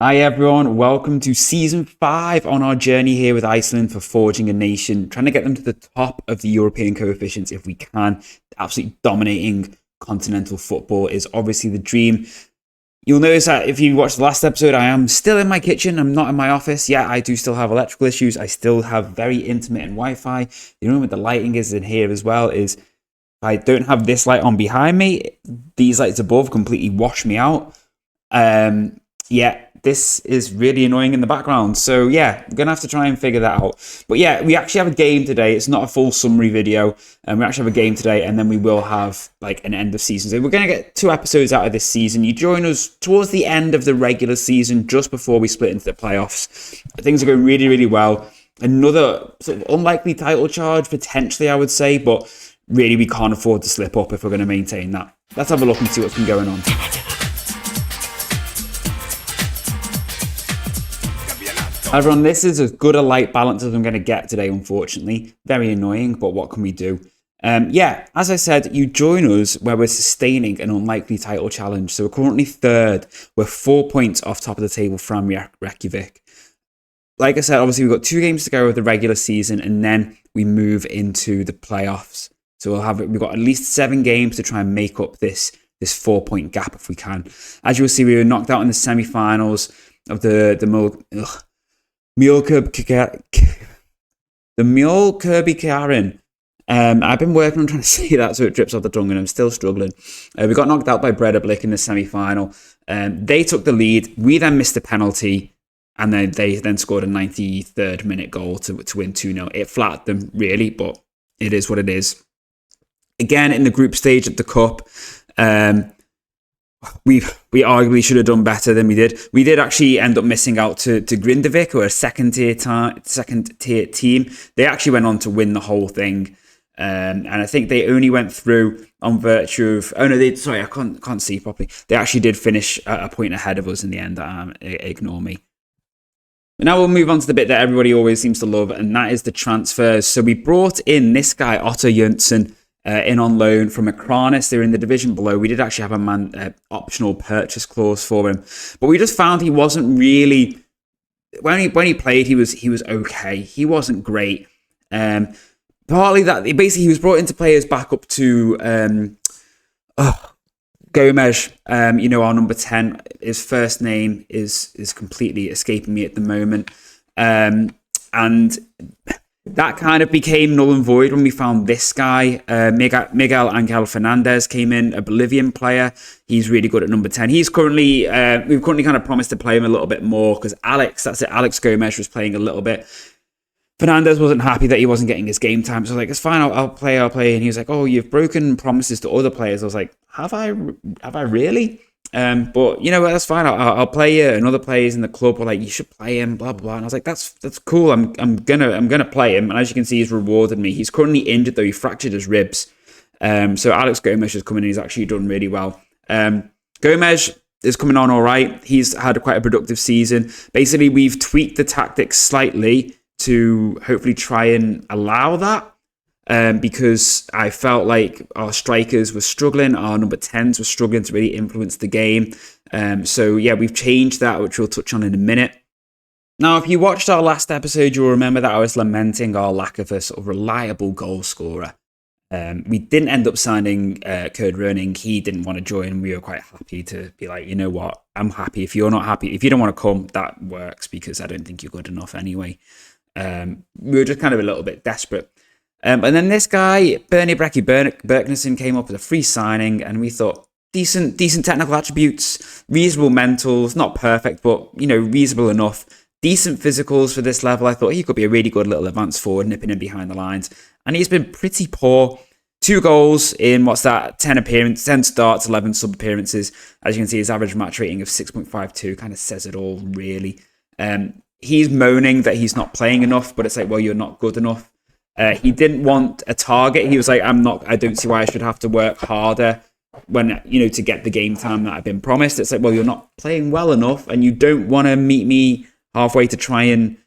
Hi everyone, welcome to season 5 on our journey here with Iceland for forging a nation, trying to get them to the top of the European coefficients if we can. Absolutely dominating continental football is obviously the dream. You'll notice that if you watched the last episode, I am still in my kitchen. I'm not in my office. Yeah, I do still have electrical issues. I still have very intermittent Wi-Fi. The only way the lighting is in here as well is if I don't have this light on behind me, these lights above completely wash me out. Yeah, this is really annoying in the background. So yeah, I'm going to have to try and figure that out. But yeah, we actually have a game today. It's not a full summary video. And we actually have a game today, and then we will have like an end of season. So we're going to get 2 episodes out of this season. You join us towards the end of the regular season, just before we split into the playoffs. Things are going really, really well. Another sort of unlikely title charge, potentially, I would say. But really, we can't afford to slip up if we're going to maintain that. Let's have a look and see what's been going on. Everyone, this is as good a light balance as I'm going to get today, unfortunately. Very annoying, but what can we do? Yeah, as I said, you join us where we're sustaining an unlikely title challenge. So we're currently 3rd. We're 4 points off top of the table from Reykjavik. Like I said, obviously we've got 2 games to go with the regular season, and then we move into the playoffs. So we've got at least 7 games to try and make up this 4-point gap if we can. As you will see, we were knocked out in the semi-finals of the Mjolkirby Karen. I've been working on trying to say that so it drips off the tongue, and I'm still struggling. We got knocked out by Breidablik in the semi-final. They took the lead. We then missed a penalty, and then they scored a 93rd minute goal to win 2-0. It flattered them, really, but it is what it is. Again, in the group stage of the cup, we arguably should have done better than we did. We did actually end up missing out to Grindavik, or a second tier team. They actually went on to win the whole thing, and I think they only went through on virtue of. Oh no, I can't see properly. They actually did finish a point ahead of us in the end. Ignore me. But now we'll move on to the bit that everybody always seems to love, and that is the transfers. So we brought in this guy, Otto Jönsson. In on loan from Akranis. They're in the division below. We did actually have a optional purchase clause for him, but we just found he wasn't really. When he played, he was okay. He wasn't great. Partly that basically he was brought in to play as backup to Gomez. Our number 10. His first name is completely escaping me at the moment, and that kind of became null and void when we found this guy. Miguel Angel Fernandez came in, a Bolivian player. He's really good at number 10. He's currently, we've currently kind of promised to play him a little bit more because Alex Gomez was playing a little bit. Fernandez wasn't happy that he wasn't getting his game time. So I was like, it's fine, I'll play. And he was like, oh, you've broken promises to other players. I was like, have I really? But that's fine. I'll play you. And other players in the club were like, you should play him, blah blah blah. And I was like, that's cool. I'm gonna play him. And as you can see, he's rewarded me. He's currently injured though. He fractured his ribs. So Alex Gomez has come in and he's actually done really well. Gomez is coming on all right. He's had quite a productive season. Basically, we've tweaked the tactics slightly to hopefully try and allow that. Because I felt like our strikers were struggling, our number 10s were struggling to really influence the game. So yeah, we've changed that, which we'll touch on in a minute. Now, if you watched our last episode, you'll remember that I was lamenting our lack of a sort of reliable goal scorer. We didn't end up signing Kurt Roening. He didn't want to join. We were quite happy to be like, you know what, I'm happy. If you're not happy, if you don't want to come, that works because I don't think you're good enough anyway. We were just kind of a little bit desperate. And then this guy, Bernie Brecky Berknesson, came up with a free signing, and we thought, decent technical attributes, reasonable mentals, not perfect, but, reasonable enough, decent physicals for this level. I thought he could be a really good little advance forward, nipping in behind the lines. And he's been pretty poor. 2 goals in, 10 starts, 11 sub appearances. As you can see, his average match rating of 6.52 kind of says it all, really. He's moaning that he's not playing enough, but it's like, well, you're not good enough. He didn't want a target. He was like, I don't see why I should have to work harder when, to get the game time that I've been promised. It's like, well, you're not playing well enough and you don't want to meet me halfway to try and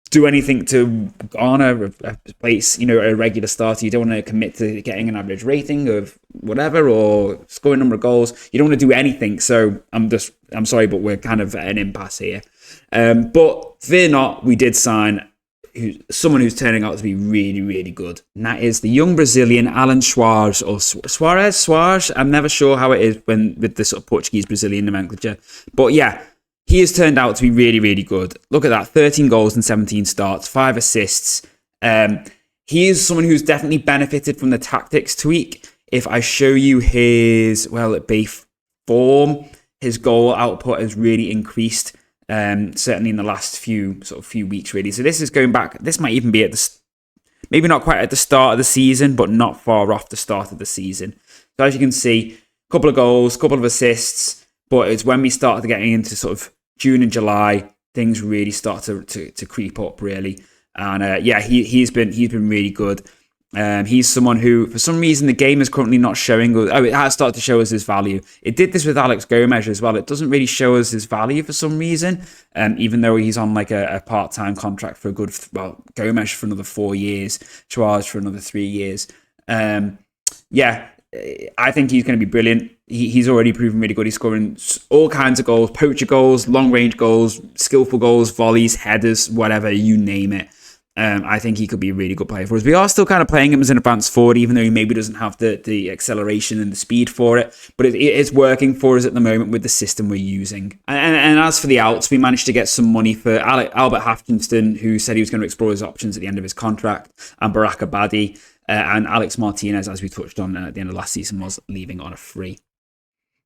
do anything to garner a place, a regular starter. You don't want to commit to getting an average rating of whatever or scoring number of goals. You don't want to do anything. So I'm sorry, but we're kind of at an impasse here. But fear not, we did sign someone who's turning out to be really, really good. And that is the young Brazilian Alan Suarez, or Suarez. I'm never sure how it is with the sort of Portuguese Brazilian nomenclature. But yeah, he has turned out to be really, really good. Look at that, 13 goals and 17 starts, 5 assists. He is someone who's definitely benefited from the tactics tweak. If I show you his, at base form, his goal output has really increased. Certainly in the last few weeks, really. So this is going back. This might even be maybe not quite at the start of the season, but not far off the start of the season. So as you can see, a couple of goals, a couple of assists, but it's when we started getting into sort of June and July, things really start to creep up, really. And he's been really good. He's someone who, for some reason, the game is currently not showing. It has started to show us his value. It did this with Alex Gomez as well. It doesn't really show us his value for some reason, even though he's on like a part-time contract for Gomez for another 4 years, Suarez for another 3 years. I think he's going to be brilliant. He's already proven really good. He's scoring all kinds of goals, poacher goals, long-range goals, skillful goals, volleys, headers, whatever, you name it. I think he could be a really good player for us. We are still kind of playing him as an advanced forward, even though he maybe doesn't have the acceleration and the speed for it. But it's working for us at the moment with the system we're using. And as for the outs, we managed to get some money for Albert Hafkinston, who said he was going to explore his options at the end of his contract, and Barak Abadi, and Alex Martinez, as we touched on at the end of last season, was leaving on a free.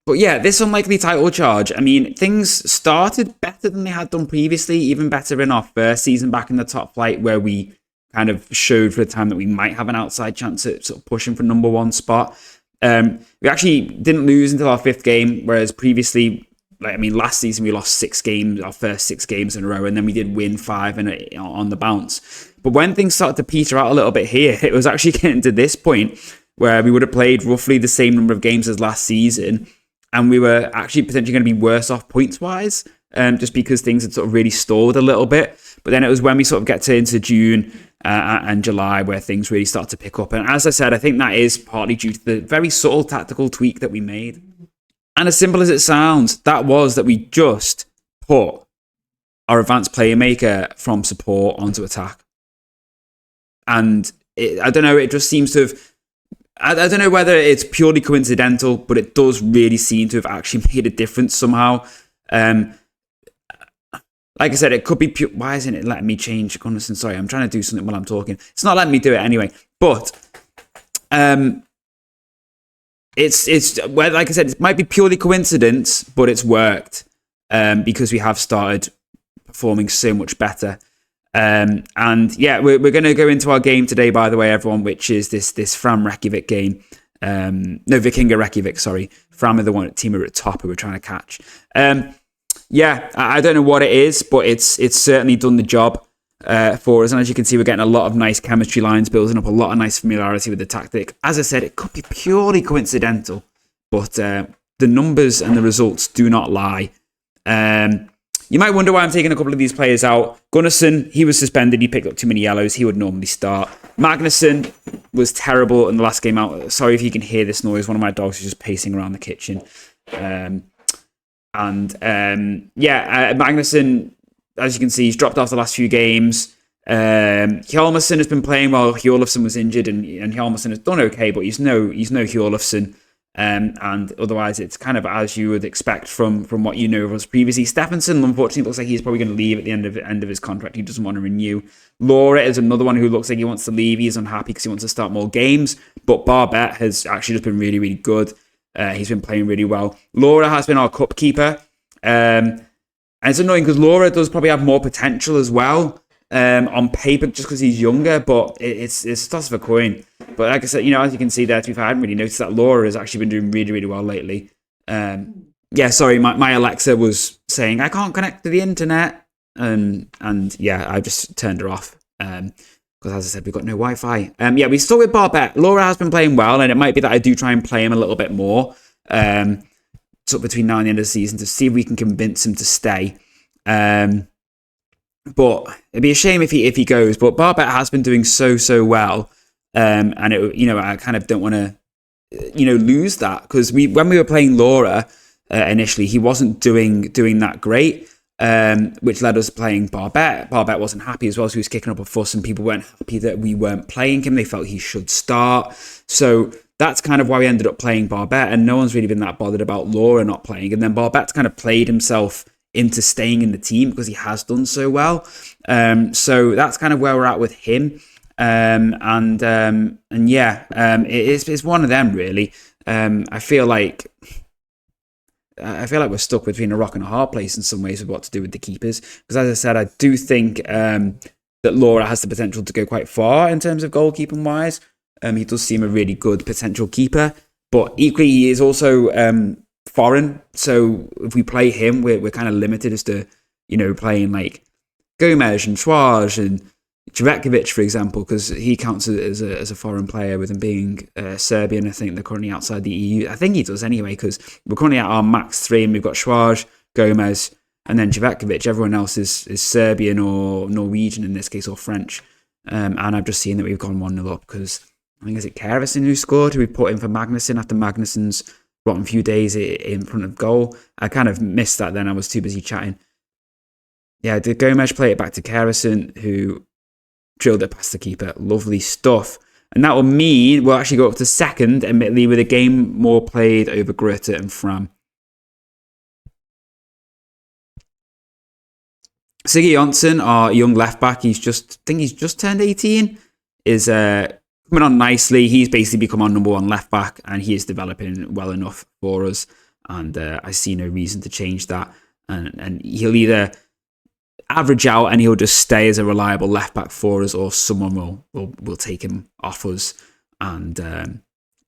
But yeah, this unlikely title charge, I mean, things started better than they had done previously, even better in our first season back in the top flight, where we kind of showed for the time that we might have an outside chance at sort of pushing for number one spot. We actually didn't lose until our 5th game, whereas previously, last season we lost 6 games, our first 6 games in a row, and then we did win 5 on the bounce. But when things started to peter out a little bit here, it was actually getting to this point where we would have played roughly the same number of games as last season, and we were actually potentially going to be worse off points-wise, just because things had sort of really stalled a little bit. But then it was when we sort of get into June and July where things really start to pick up. And as I said, I think that is partly due to the very subtle tactical tweak that we made. And as simple as it sounds, that was that we just put our advanced playmaker from support onto attack. And I don't know, it just seems to have... I don't know whether it's purely coincidental, but it does really seem to have actually made a difference somehow. Like I said, it could be pure. Why isn't it letting me change Gunnarsson? Sorry, I'm trying to do something while I'm talking. It's not letting me do it anyway. But it's well, like I said, it might be purely coincidence, but it's worked because we have started performing so much better. And yeah, we're going to go into our game today, by the way, everyone, which is this Fram Reykjavik game. Vikinga Reykjavik, sorry. Fram are the team are at top who we're trying to catch. Yeah, I don't know what it is, but it's certainly done the job for us. And as you can see, we're getting a lot of nice chemistry lines, building up a lot of nice familiarity with the tactic. As I said, it could be purely coincidental, but the numbers and the results do not lie. You might wonder why I'm taking a couple of these players out. Gunnarsson, he was suspended. He picked up too many yellows. He would normally start. Magnusson was terrible in the last game out. Sorry if you can hear this noise. One of my dogs is just pacing around the kitchen. Magnusson, as you can see, he's dropped off the last few games. Hjalmarsson has been playing while Hjolafsson was injured, and Hjalmarsson has done okay, but he's no Hjolafsson. And otherwise, it's kind of as you would expect from what you know of us previously. Stephenson, unfortunately, looks like he's probably going to leave at the end of his contract. He doesn't want to renew. Laura is another one who looks like he wants to leave. He's unhappy because he wants to start more games. But Barbet has actually just been really, really good. He's been playing really well. Laura has been our cup keeper. And it's annoying because Laura does probably have more potential as well on paper just because he's younger. But it's a toss of a coin. But like I said, as you can see there, to be fair, I hadn't really noticed that Laura has actually been doing really, really well lately. Sorry, my Alexa was saying, I can't connect to the internet. And yeah, I just turned her off. Because as I said, we've got no Wi-Fi. We still with Barbet. Laura has been playing well, and it might be that I do try and play him a little bit more. Sort of between now and the end of the season to see if we can convince him to stay. But it'd be a shame if he goes. But Barbet has been doing so well, and I kind of don't want to lose that, because when we were playing Laura initially, he wasn't doing that great, which led us playing Barbet. Barbet wasn't happy as well, so he was kicking up a fuss, and people weren't happy that we weren't playing him. They felt he should start. So that's kind of why we ended up playing Barbet, and no one's really been that bothered about Laura not playing. And then Barbet's kind of played himself into staying in the team because he has done so well. So that's kind of where we're at with him. It's one of them, really. I feel like we're stuck between a rock and a hard place in some ways with what to do with the keepers. Because as I said, I do think that Laura has the potential to go quite far in terms of goalkeeping wise. He does seem a really good potential keeper, but equally he is also foreign. So if we play him, we're kind of limited as to playing like Gomez and Suarez and Jvetkovic, for example, because he counts as a foreign player with him being Serbian. I think they're currently outside the EU. I think he does anyway, because we're currently at our max 3, and we've got Suarez, Gomez, and then Jvetkovic. Everyone else is Serbian or Norwegian in this case, or French. And I've just seen that we've gone 1-0 up because I think, is it Kervison who scored? Who we put in for Magnussen after Magnussen's rotten few days in front of goal. I kind of missed that then. I was too busy chatting. Yeah, did Gomez play it back to Kervison, who drilled it past the keeper? Lovely stuff. And that will mean we'll actually go up to second, admittedly, with a game more played over Grutte and Fram. Siggy Johnson, our young left back, he's just turned 18, is coming on nicely. He's basically become our number 1 left back, and he is developing well enough for us. And I see no reason to change that. And he'll either average out and he'll just stay as a reliable left back for us, or someone will take him off us and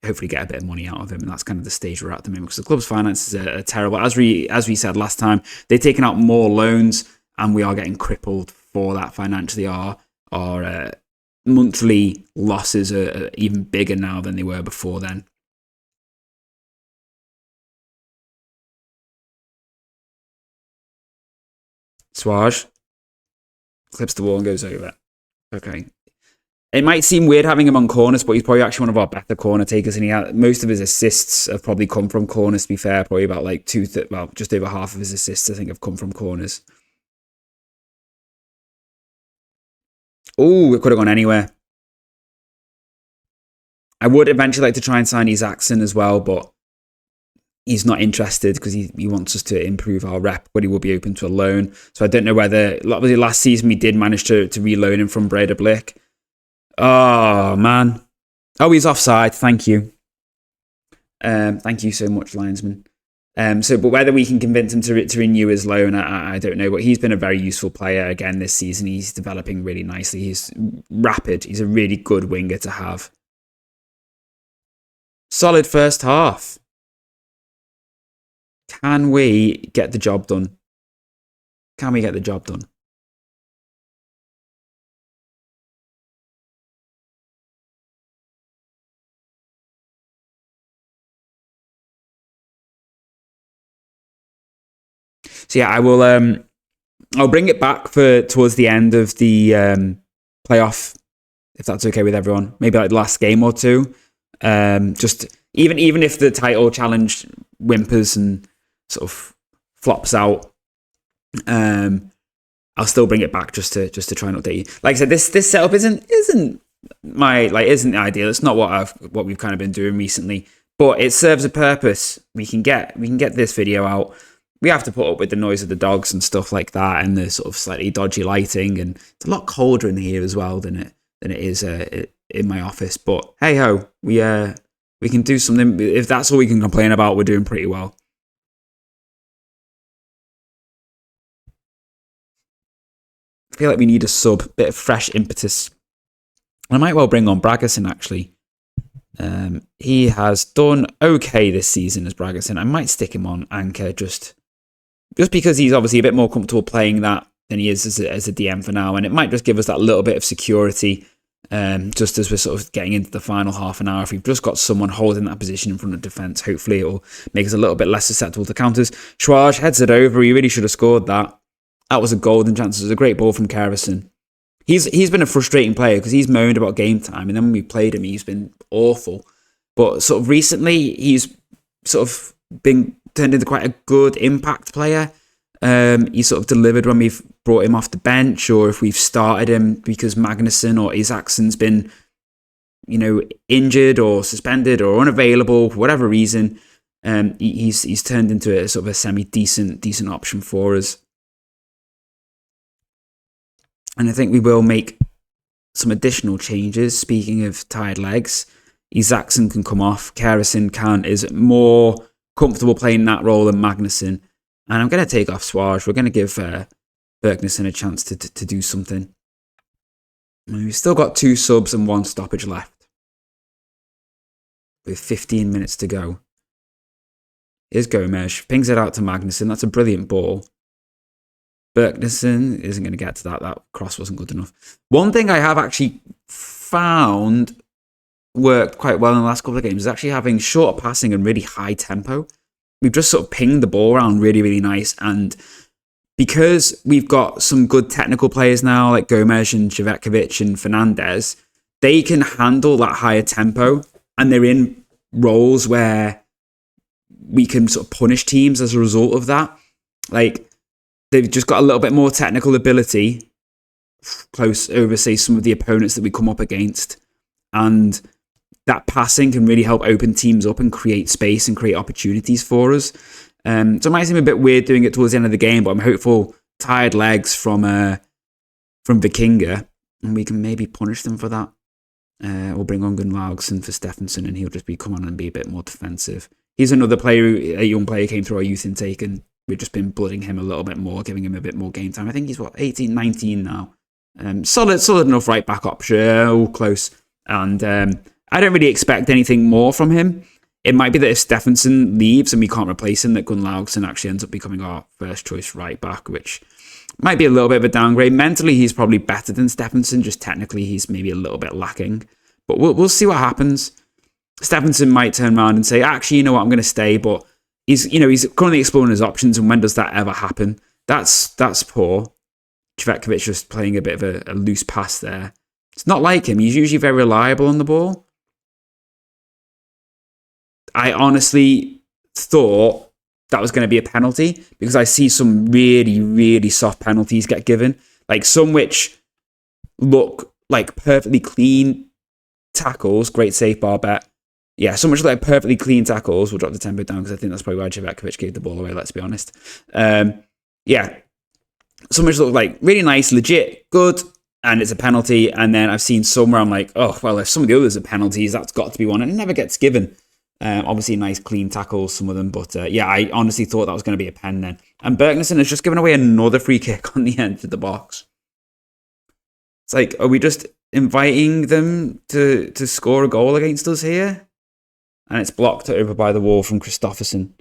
hopefully get a bit of money out of him. And that's kind of the stage we're at the moment, because the club's finances are terrible. As we said last time, they've taken out more loans, and we are getting crippled for that financially. Our monthly losses are even bigger now than they were before then. Suarez clips the wall and goes over. Okay. It might seem weird having him on corners, but he's probably actually one of our better corner takers, and most of his assists have probably come from corners, to be fair. Probably about like just over half of his assists, I think, have come from corners. Oh, it could have gone anywhere. I would eventually like to try and sign Isaacson as well, but he's not interested because he wants us to improve our rep, but he will be open to a loan. So I don't know whether... Obviously, last season we did manage to reloan him from Breda Blick. Oh, man. Oh, he's offside. Thank you. Thank you so much, linesman. But whether we can convince him to renew his loan, I don't know. But he's been a very useful player again this season. He's developing really nicely. He's rapid. He's a really good winger to have. Solid first half. Can we get the job done? Can we get the job done? So yeah, I will. I'll bring it back towards the end of the playoff, if that's okay with everyone. Maybe like the last game or two. Just even if the title challenge whimpers and sort of flops out, I'll still bring it back just to try and update you. Like I said, this setup isn't ideal. It's not what we've kind of been doing recently, but it serves a purpose. We can get this video out. We have to put up with the noise of the dogs and stuff like that, and the sort of slightly dodgy lighting, and it's a lot colder in here as well than it is in my office. But hey ho, we can do something. If that's all we can complain about, we're doing pretty well. I feel like we need a sub, bit of fresh impetus. I might well bring on Bragason, actually. He has done okay this season as Bragason. I might stick him on anchor just because he's obviously a bit more comfortable playing that than he is as a DM for now. And it might just give us that little bit of security just as we're sort of getting into the final half an hour. If we've just got someone holding that position in front of defence, hopefully it will make us a little bit less susceptible to counters. Schwarz heads it over. He really should have scored that. That was a golden chance. It was a great ball from Kerrison. He's been a frustrating player because he's moaned about game time, and then when we played him, he's been awful. But sort of recently, he's sort of been turned into quite a good impact player. He sort of delivered when we've brought him off the bench, or if we've started him because Magnusson or Isaksen's been, injured or suspended or unavailable for whatever reason. He's turned into a sort of a decent option for us. And I think we will make some additional changes. Speaking of tired legs, Isaksen can come off. Kerrison is more comfortable playing that role than Magnusson. And I'm going to take off Suarez. We're going to give Bergnesson a chance to do something. And we've still got 2 subs and 1 stoppage left, with 15 minutes to go. Here's Gomez. Pings it out to Magnusson. That's a brilliant ball. Bergnesson isn't going to get to that. That cross wasn't good enough. One thing I have actually found worked quite well in the last couple of games is actually having short passing and really high tempo. We've just sort of pinged the ball around really, really nice. And because we've got some good technical players now, like Gomez and Cvetkovic and Fernandez, they can handle that higher tempo. And they're in roles where we can sort of punish teams as a result of that. Like, they've just got a little bit more technical ability close over, say, some of the opponents that we come up against. And that passing can really help open teams up and create space and create opportunities for us. So it might seem a bit weird doing it towards the end of the game, but I'm hopeful tired legs from Vikinga, and we can maybe punish them for that. Or bring on Gunnlaugsson for Stephenson, and he'll just come on and be a bit more defensive. He's another player, a young player came through our youth intake, and we've just been blooding him a little bit more, giving him a bit more game time. I think he's 18, 19 now. Solid enough right back option, all close. And I don't really expect anything more from him. It might be that if Stephenson leaves and we can't replace him, that Gunnlaugsson actually ends up becoming our first choice right back, which might be a little bit of a downgrade. Mentally, he's probably better than Stephenson. Just technically, he's maybe a little bit lacking. But we'll see what happens. Stephenson might turn around and say, actually, you know what, I'm going to stay. But he's currently exploring his options. And when does that ever happen? That's poor. Cvetkovic just playing a bit of a loose pass there. It's not like him. He's usually very reliable on the ball. I honestly thought that was going to be a penalty because I see some really, really soft penalties get given. Like some which look like perfectly clean tackles. Great save, bar bet. Yeah, some which look like perfectly clean tackles. We'll drop the tempo down because I think that's probably why Cvetkovic gave the ball away, let's be honest. Yeah, some which look like really nice, legit, good, and it's a penalty. And then I've seen some where I'm like, oh, well, if some of the others are penalties, that's got to be one. And it never gets given. Obviously, nice, clean tackles, some of them. But yeah, I honestly thought that was going to be a pen then. And Bergnesson has just given away another free kick on the end of the box. It's like, are we just inviting them to score a goal against us here? And it's blocked over by the wall from Christofferson.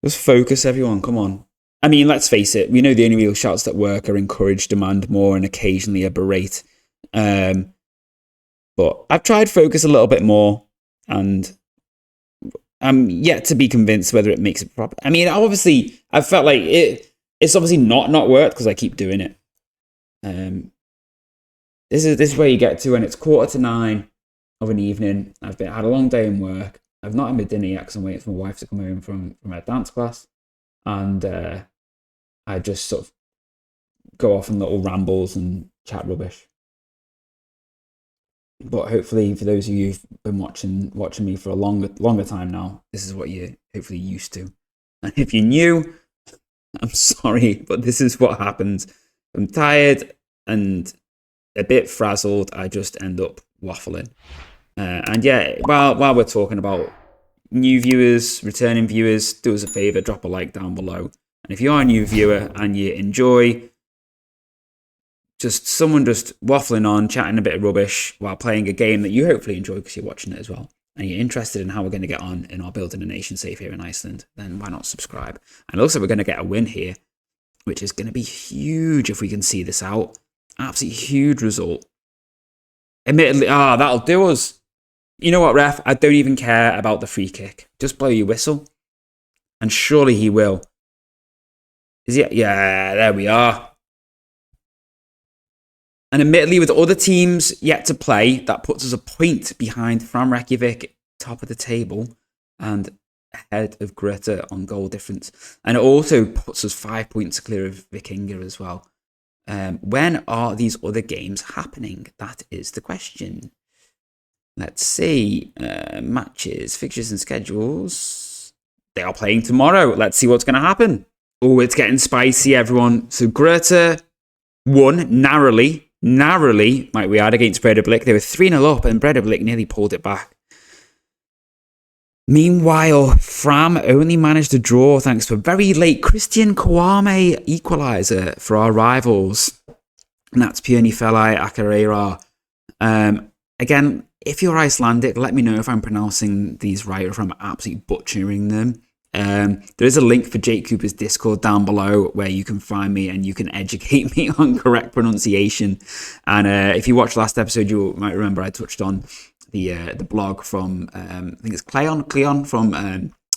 Just focus, everyone. Come on. I mean, let's face it. We know the only real shots that work are encourage, demand more, and occasionally a berate. But I've tried focus a little bit more, and I'm yet to be convinced whether it makes it proper. I mean, obviously, I felt like it's obviously not worked because I keep doing it. This is where you get to when it's 8:45 of an evening. I've had a long day in work. I've not had my dinner yet because I'm waiting for my wife to come home from her dance class. And I just sort of go off on little rambles and chat rubbish. But hopefully, for those of you who've been watching me for a longer time now, this is what you're hopefully used to. And if you're new, I'm sorry, but this is what happens. I'm tired and a bit frazzled. I just end up waffling. And yeah, while we're talking about new viewers, returning viewers, do us a favour, drop a like down below. And if you are a new viewer and you enjoy someone just waffling on, chatting a bit of rubbish while playing a game that you hopefully enjoy because you're watching it as well, and you're interested in how we're going to get on in our Building a Nation Safe here in Iceland, then why not subscribe? And also we're going to get a win here, which is going to be huge if we can see this out. Absolutely huge result. Admittedly, that'll do us. You know what, ref? I don't even care about the free kick. Just blow your whistle. And surely he will. Is it? Yeah, there we are. And admittedly, with other teams yet to play, that puts us a point behind Fram Reykjavik, top of the table, and ahead of Greta on goal difference. And it also puts us 5 points clear of Vikinga as well. When are these other games happening? That is the question. Let's see. Matches, fixtures, and schedules. They are playing tomorrow. Let's see what's going to happen. Oh, it's getting spicy, everyone. So Greta won narrowly, might we add, against Breidablik. They were 3-0 up, and Breidablik nearly pulled it back. Meanwhile, Fram only managed to draw thanks to a very late Christian Kwame equaliser for our rivals. And that's Purni Felai AKUREYRI. Again, if you're Icelandic, let me know if I'm pronouncing these right or if I'm absolutely butchering them. There is a link for Jake Cooper's Discord down below where you can find me and you can educate me on correct pronunciation. And if you watched last episode, you might remember I touched on the blog from, I think it's Cleon from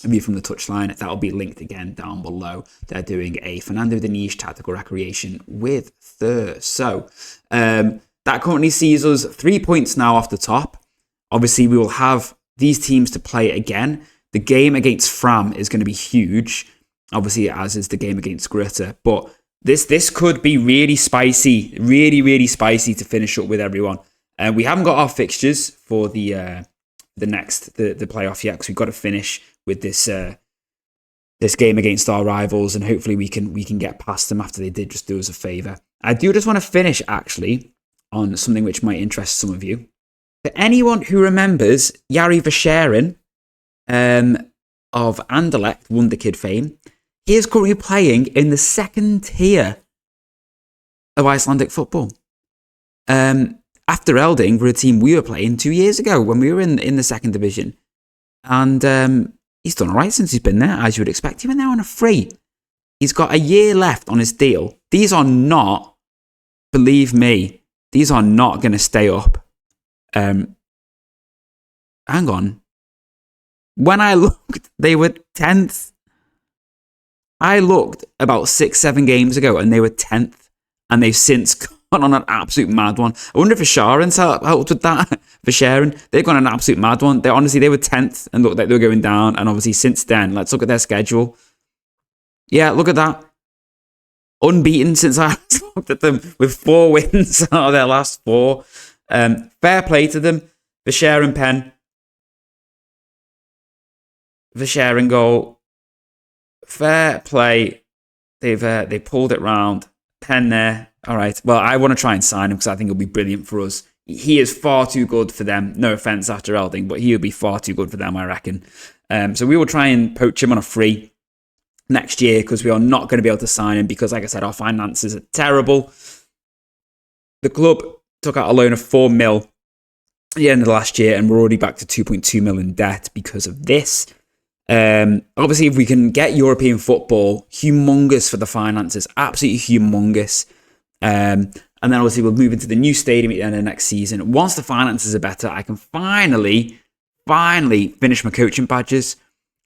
View from the Touchline. That'll be linked again down below. They're doing a Fernando Diniz tactical recreation with Thur. So that currently sees us 3 points now off the top. Obviously, we will have these teams to play again. The game against Fram is going to be huge, obviously, as is the game against Greta. But this could be really spicy, really spicy to finish up with everyone. We haven't got our fixtures for the playoff yet because we've got to finish with this game against our rivals, and hopefully we can get past them after they did just do us a favour. I do just want to finish actually on something which might interest some of you. For anyone who remembers Jari Verscharen of Anderlecht Wonderkid fame, he is currently playing in the second tier of Icelandic football. After Elding were a team we were playing 2 years ago when we were in the second division. And he's done all right since he's been there, as you would expect. Even now on a free. He's got a year left on his deal. These are not, believe me, these are not going to stay up. Hang on. When I looked, they were 10th. I looked about 6-7 games ago and they were 10th. And they've since gone on an absolute mad one. I wonder if Verscharen's helped with that. Verscharen, they've gone on an absolute mad one. They were 10th and looked like they were going down. And obviously since then, let's look at their schedule. Yeah, look at that. Unbeaten since I looked at them with 4 wins out of their last 4. Fair play to them. Verscharen pen. Verscharen goal. Fair play. They pulled it round. Pen there. All right. Well, I want to try and sign him because I think he'll be brilliant for us. He is far too good for them. No offense after Elding, but he would be far too good for them, I reckon. So we will try and poach him on a free next year because we are not going to be able to sign him because, like I said, our finances are terrible. The club took out a loan of 4 mil at the end of the last year and we're already back to 2.2 mil in debt because of this. Obviously, if we can get European football, humongous for the finances, absolutely humongous. And then obviously we'll move into the new stadium at the end of next season. Once the finances are better, I can finally finish my coaching badges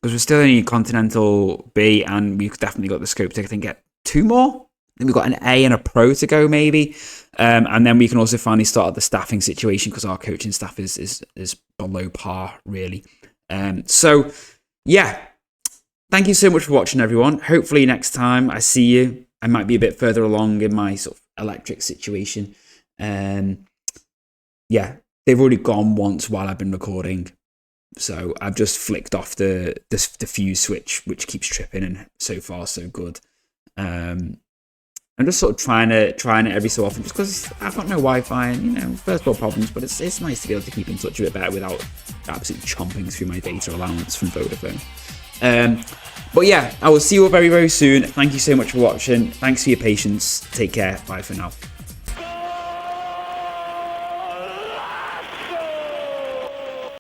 because we're still only Continental B and we've definitely got the scope to, I think, get 2 more. Then we've got an A and a Pro to go maybe. And then we can also finally start at the staffing situation because our coaching staff is below par, really. So, yeah. Thank you so much for watching, everyone. Hopefully next time I see you, I might be a bit further along in my sort of electric situation. Yeah, they've already gone once while I've been recording. So I've just flicked off the fuse switch, which keeps tripping, and so far so good. I'm just sort of trying it every so often, just because I've got no Wi-Fi and, first world problems, but it's nice to be able to keep in touch a bit better without absolutely chomping through my data allowance from Vodafone. But yeah, I will see you all very, very soon. Thank you so much for watching. Thanks for your patience. Take care. Bye for now.